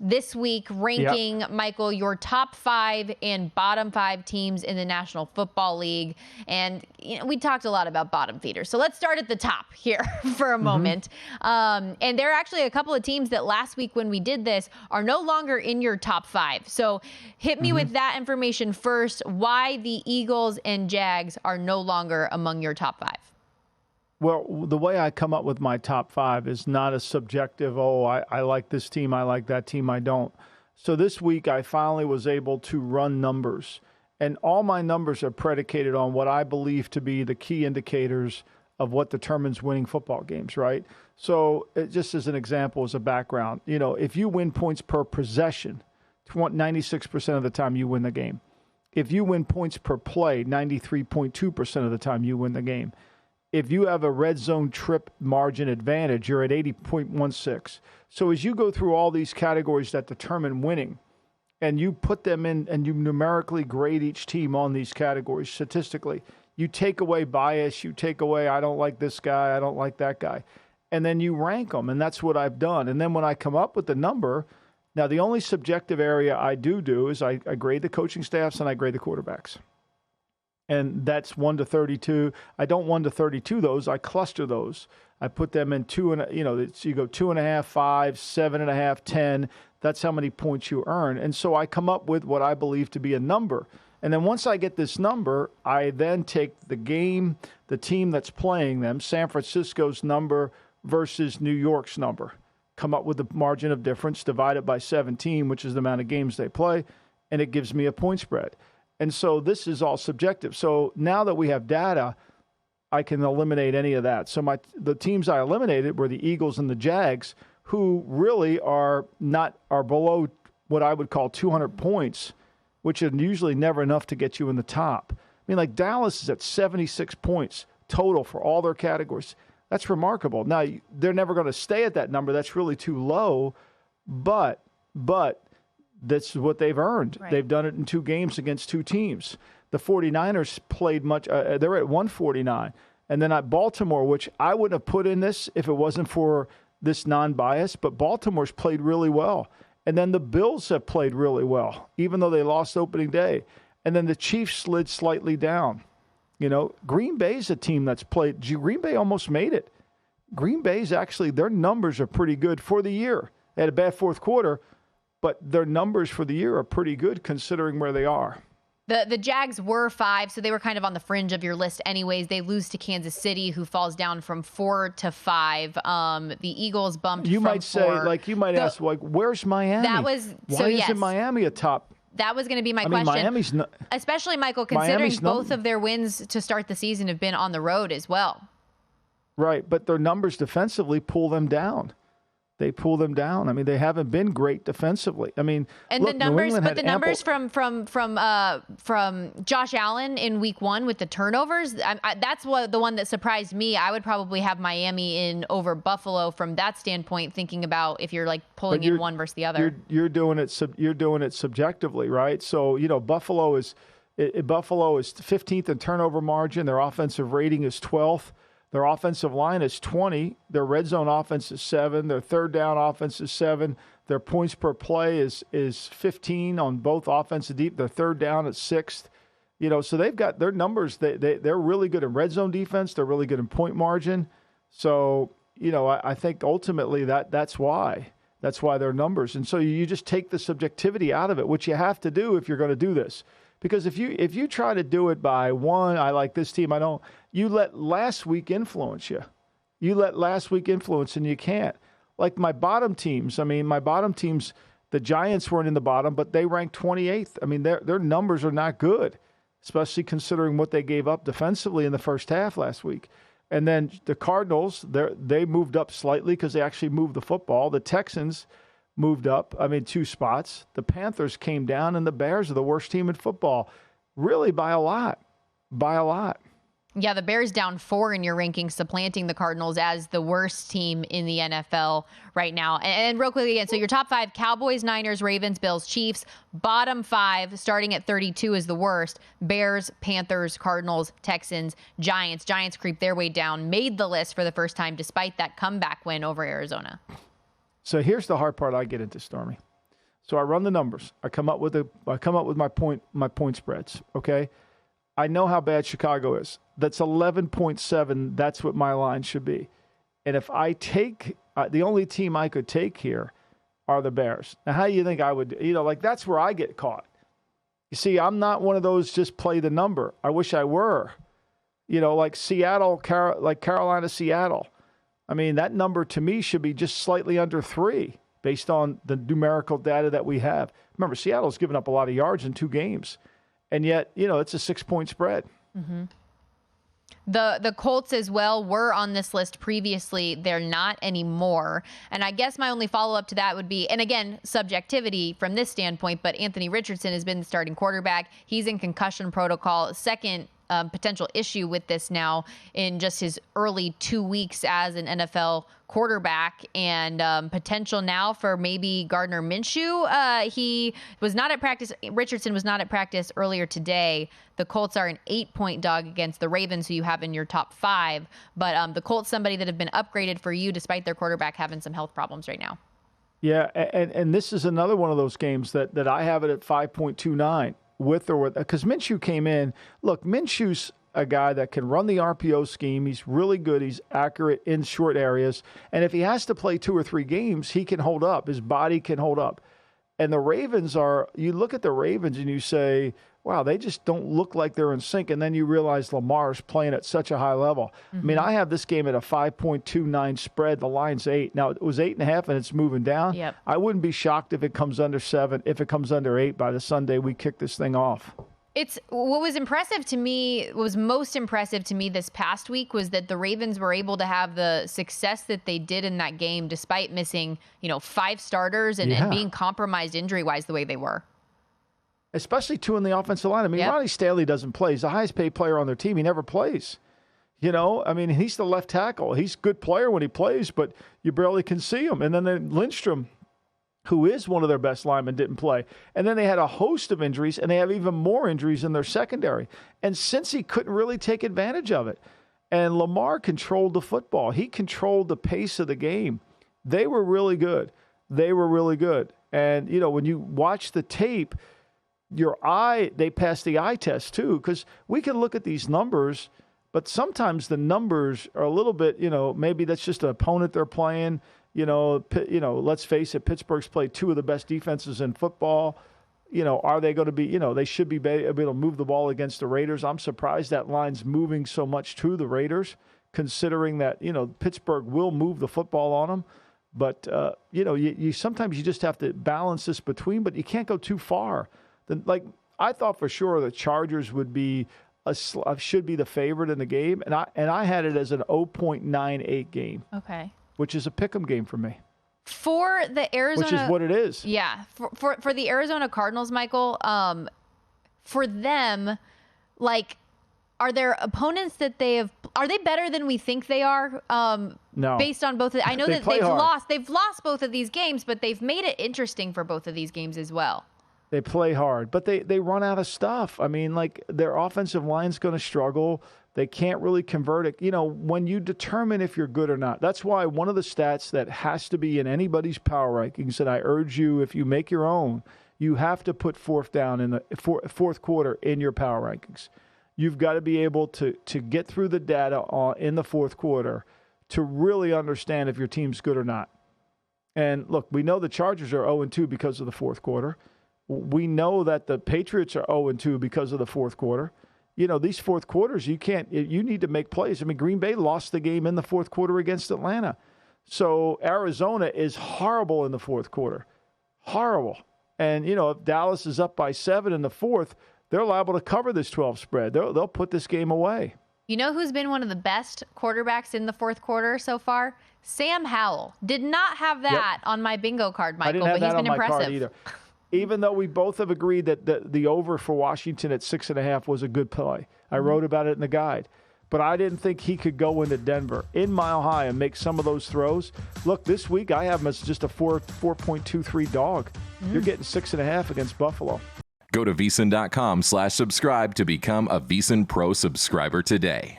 this week ranking, Michael, your top 5 and bottom 5 teams in the National Football League. And we talked a lot about bottom feeders. So let's start at the top here for a moment. And there are actually a couple of teams that last week when we did this are no longer in your top 5. So hit me with that information first, why the Eagles and Jags are no longer among your top 5. Well, the way I come up with my top 5 is not a subjective, I like this team, I like that team, I don't. So this week I finally was able to run numbers. And all my numbers are predicated on what I believe to be the key indicators of what determines winning football games, right? So just as an example, as a background, if you win points per possession, 96% of the time you win the game. If you win points per play, 93.2% of the time you win the game. If you have a red zone trip margin advantage, you're at 80.16. So as you go through all these categories that determine winning, and you put them in and you numerically grade each team on these categories statistically, you take away bias, you take away, I don't like this guy, I don't like that guy. And then you rank them, and that's what I've done. And then when I come up with the number, now the only subjective area I do is I grade the coaching staffs and I grade the quarterbacks. And that's 1 to 32. I don't 1 to 32 those. I cluster those. I put them in you go 2.5, 5, 7.5, 10. That's how many points you earn. And so I come up with what I believe to be a number. And then once I get this number, I then take the game, the team that's playing them, San Francisco's number versus New York's number. Come up with the margin of difference, divide it by 17, which is the amount of games they play, and it gives me a point spread. And so this is all subjective. So now that we have data, I can eliminate any of that. So the teams I eliminated were the Eagles and the Jags, who really are below what I would call 200 points, which are usually never enough to get you in the top. I mean, like Dallas is at 76 points total for all their categories. That's remarkable. Now, they're never going to stay at that number. That's really too low, but that's what they've earned. Right. They've done it in 2 games against 2 teams. The 49ers played much. They're at 149. And then at Baltimore, which I wouldn't have put in this if it wasn't for this non-bias, but Baltimore's played really well. And then the Bills have played really well, even though they lost opening day. And then the Chiefs slid slightly down. Green Bay's a team that's played. Green Bay almost made it. Green Bay's actually, their numbers are pretty good for the year. They had a bad fourth quarter, but their numbers for the year are pretty good considering where they are. The Jags were 5, so they were kind of on the fringe of your list anyways. They lose to Kansas City, who falls down from 4 to 5. The Eagles bumped from 4. You might say, you might ask, where's Miami? Why isn't Miami a top? That was going to be my question. Miami's not, especially, Michael, considering both of their wins to start the season have been on the road as well. Right, but their numbers defensively pull them down. They pull them down. I mean, they haven't been great defensively. I mean, and look, the numbers from Josh Allen in week 1 with the turnovers, that's the one that surprised me. I would probably have Miami in over Buffalo from that standpoint, thinking about if you're pulling in one versus the other. You're doing it subjectively, right? So Buffalo is 15th in turnover margin. Their offensive rating is 12th. Their offensive line is 20. Their red zone offense is 7. Their third down offense is 7. Their points per play is 15 on both offensive deep. Their third down is 6th. So they've got their numbers. They're really good in red zone defense. They're really good in point margin. So, I think ultimately that's why. That's why their numbers. And so you just take the subjectivity out of it, which you have to do if you're going to do this. Because if you try to do it by one, I like this team, I don't, you let last week influence you. You let last week influence, and you can't. Like my bottom teams, the Giants weren't in the bottom, but they ranked 28th. I mean, their numbers are not good, especially considering what they gave up defensively in the first half last week. And then the Cardinals, they moved up slightly because they actually moved the football. The Texans moved up, 2 spots. The Panthers came down, and the Bears are the worst team in football, really by a lot. Yeah, the Bears down 4 in your rankings, supplanting the Cardinals as the worst team in the NFL right now. And real quickly again, so your top 5, Cowboys, Niners, Ravens, Bills, Chiefs. Bottom 5, starting at 32 is the worst. Bears, Panthers, Cardinals, Texans, Giants. Giants creep their way down, made the list for the first time despite that comeback win over Arizona. So here's the hard part I get into, Stormy. So I run the numbers. I come up with my point spreads. Okay, I know how bad Chicago is. That's 11.7. That's what my line should be. And if I take the only team I could take here are the Bears. Now, how do you think I would? That's where I get caught. You see, I'm not one of those just play the number. I wish I were. Like Seattle, like Carolina, Seattle. I mean, that number to me should be just slightly under 3 based on the numerical data that we have. Remember, Seattle's given up a lot of yards in 2 games, and yet, it's a 6-point spread. Mm-hmm. The Colts as well were on this list previously. They're not anymore. And I guess my only follow-up to that would be, and again, subjectivity from this standpoint, but Anthony Richardson has been the starting quarterback. He's in concussion protocol. Second potential issue with this now in just his early 2 weeks as an NFL quarterback, and potential now for maybe Gardner Minshew. He was not at practice. Richardson was not at practice earlier today. The Colts are an 8-point dog against the Ravens, who you have in your top 5. But the Colts, somebody that have been upgraded for you despite their quarterback having some health problems right now. Yeah, and this is another one of those games that I have it at 5.29. Because Minshew came in. Look, Minshew's a guy that can run the RPO scheme. He's really good. He's accurate in short areas. And if he has to play 2 or 3 games, he can hold up. His body can hold up. And the Ravens you look at the Ravens and you say, wow, they just don't look like they're in sync. And then you realize Lamar's playing at such a high level. Mm-hmm. I mean, I have this game at a 5.29 spread. The line's 8. Now, it was 8.5 and it's moving down. Yep. I wouldn't be shocked if it comes under 7. If it comes under 8 by the Sunday, we kick this thing off. What was most impressive to me this past week was that the Ravens were able to have the success that they did in that game despite missing, 5 starters and being compromised injury-wise the way they were. Especially 2 in the offensive line. I mean, Ronnie Stanley doesn't play. He's the highest paid player on their team. He never plays. I mean, he's the left tackle. He's a good player when he plays, but you barely can see him. And then Lindstrom, who is one of their best linemen, didn't play. And then they had a host of injuries, and they have even more injuries in their secondary. And Cincy couldn't really take advantage of it. And Lamar controlled the football. He controlled the pace of the game. They were really good. And, when you watch the tape, they pass the eye test too, because we can look at these numbers, but sometimes the numbers are a little bit, maybe that's just an opponent they're playing. Let's face it, Pittsburgh's played 2 of the best defenses in football. Are they going to be, they should be able to move the ball against the Raiders. I'm surprised that line's moving so much to the Raiders, considering that, Pittsburgh will move the football on them. But, you sometimes you just have to balance this between, but you can't go too far. I thought for sure the Chargers would be should be the favorite in the game, and I had it as an 0.98 game. Okay. Which is a pick'em game for me. For the Arizona, which is what it is. Yeah. For the Arizona Cardinals, Michael, for them, are there opponents that are they better than we think they are? No. Based on both I know that they've lost both of these games, but they've made it interesting for both of these games as well. They play hard, but they run out of stuff. I mean, their offensive line's going to struggle. They can't really convert it. When you determine if you're good or not, that's why one of the stats that has to be in anybody's power rankings, and I urge you, if you make your own, you have to put fourth down in the fourth quarter in your power rankings. You've got to be able to get through the data in the fourth quarter to really understand if your team's good or not. And look, we know the Chargers are 0-2 because of the fourth quarter. We know that the Patriots are 0-2 because of the fourth quarter. These fourth quarters, you need to make plays. I mean, Green Bay lost the game in the fourth quarter against Atlanta. So Arizona is horrible in the fourth quarter. Horrible. And, if Dallas is up by 7 in the fourth, they're liable to cover this 12 spread. They'll put this game away. You know who's been one of the best quarterbacks in the fourth quarter so far? Sam Howell. Did not have that on my bingo card, Michael, but he's been impressive. I didn't have that on my card either. Even though we both have agreed that the over for Washington at 6.5 was a good play. I wrote about it in the guide. But I didn't think he could go into Denver in Mile High and make some of those throws. Look, this week I have him as just a 4.23 dog. You're getting 6.5 against Buffalo. Go to VSiN.com/subscribe to become a VSiN Pro subscriber today.